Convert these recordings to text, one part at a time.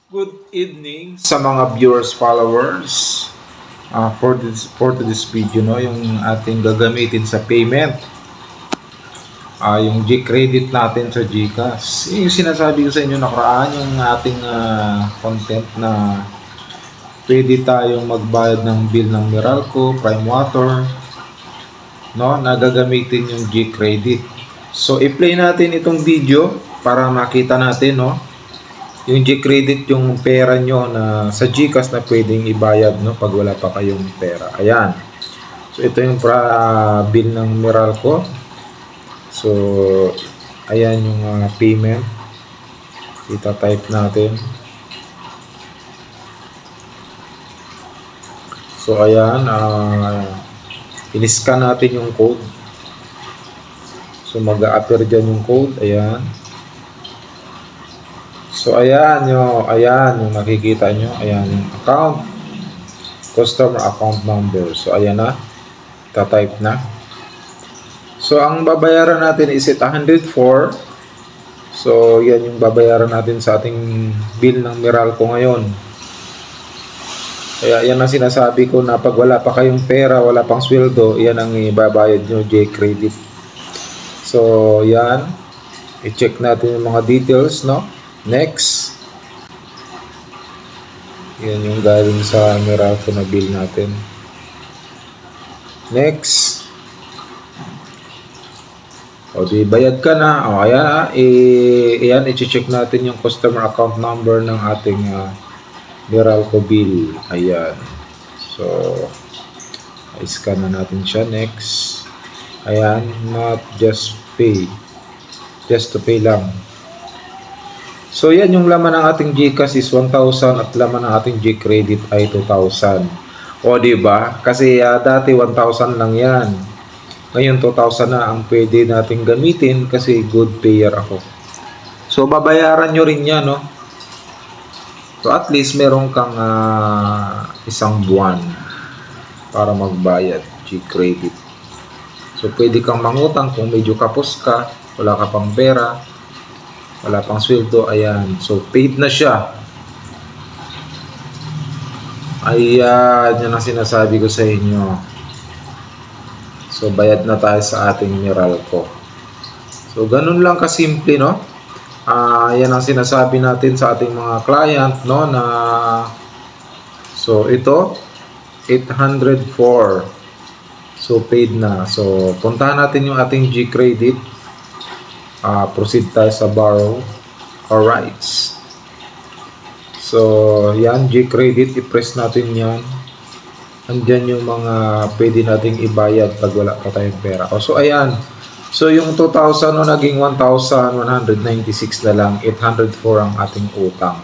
Good evening sa mga viewers, followers. For this video, no, yung ating gagamitin sa payment. Yung G-credit natin sa GCash. Yung sinasabi ko sa inyo nakaraan, yung ating content na pwede tayong magbayad ng bill ng Meralco, Prime Water, no, na gagamitin yung G-credit. So, i-play natin itong video para makita natin, no, yung G-credit, yung pera nyo na sa GCash na pwedeng ibayad, no, pag wala pa kayong pera. Ayan. So, ito yung bill ng Meralco. So, ayan yung payment. Ita-type natin. So, ayan. In-scan natin yung code. So, mag-a-appear dyan yung code. Ayan. So, ayan yung nakikita nyo. Ayan yung account. Customer account number. So, ayan na. Ta-type na. So, ang babayaran natin is 104. So, yan yung babayaran natin sa ating bill ng Meralco ngayon. Kaya, yan ang sinasabi ko na pag wala pa kayong pera, wala pang sweldo, yan ang ibabayad nyo, J-Credit. So, yan. I-check natin yung mga details, no? Next. Yan yung galing sa Meralco na bill natin. Next. O, di bayad ka na. O, ayan. Ayan, i-check natin yung customer account number ng ating Meralco bill. Ayan. So, i-scan na natin siya. Next. Ayan, not just pay. Just to pay lang. So, yan yung laman ng ating GCash is 1,000 at laman ng ating G-credit ay 2,000. O, diba? Kasi dati 1,000 lang yan. Ngayon, 2,000 na ang pwede nating gamitin kasi good payer ako. So, babayaran nyo rin yan, no? So, at least meron kang isang buwan para magbayad G-credit. So, pwede kang mangutang kung medyo kapos ka, wala ka pang pera, wala pang sweldo, ayan. So, paid na siya. Ayan, yan ang sinasabi ko sa inyo. So, bayad na tayo sa ating Meralco. So, ganun lang kasimple, no? Yan ang sinasabi natin sa ating mga client, no? Na, so, ito, 804. So, paid na. So, puntahan natin yung ating G-credit. Proceed tayo sa borrow or rights. So, yan, G-credit, i-press natin yan. Andyan yung mga pwede nating ibayad pag wala pa tayong pera. So, ayan. So, yung 2,000 no, naging 1,196 na lang. 804 ang ating utang.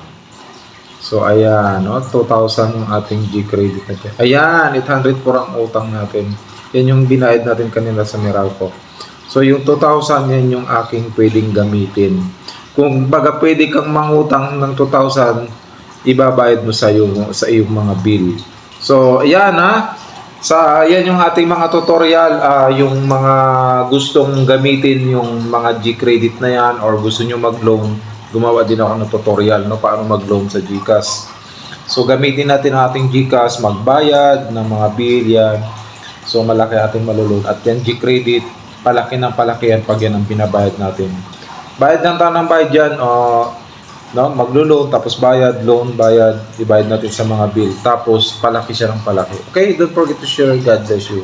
So, ayan, no, 2,000 yung ating G-credit natin. Ayan, 804 ang utang natin. Yan yung binayad natin kanina sa Meralco. So, yung 2,000, yan yung aking pwedeng gamitin. Kung baga pwede kang mangutang ng 2,000, ibabayad mo sa iyong mga bill. So, ayan yan yung ating mga tutorial. Yung mga gustong gamitin yung mga G-credit na yan or gusto nyo mag-loan, gumawa din ako ng tutorial, no, paano mag-loan sa GCash. So, gamitin natin ang ating GCash, magbayad ng mga bill yan. So, malaki ating malulun. At yan, G-credit, palaki ng palaki yan pag yan ang binabayad natin. Bayad ng tanang bayad yan, no, maglo-loan, tapos bayad, loan, bayad, ibayad natin sa mga bill. Tapos, palaki siya ng palaki. Okay, don't forget to share. God bless you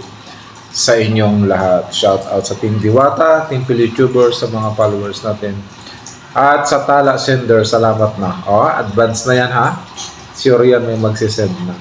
sa inyong lahat. Shout out sa Team Diwata, Team PhilYouTuber, sa mga followers natin. At sa Tala Sender, salamat na. Advance na yan, ha? Sure yan, may magsisend na.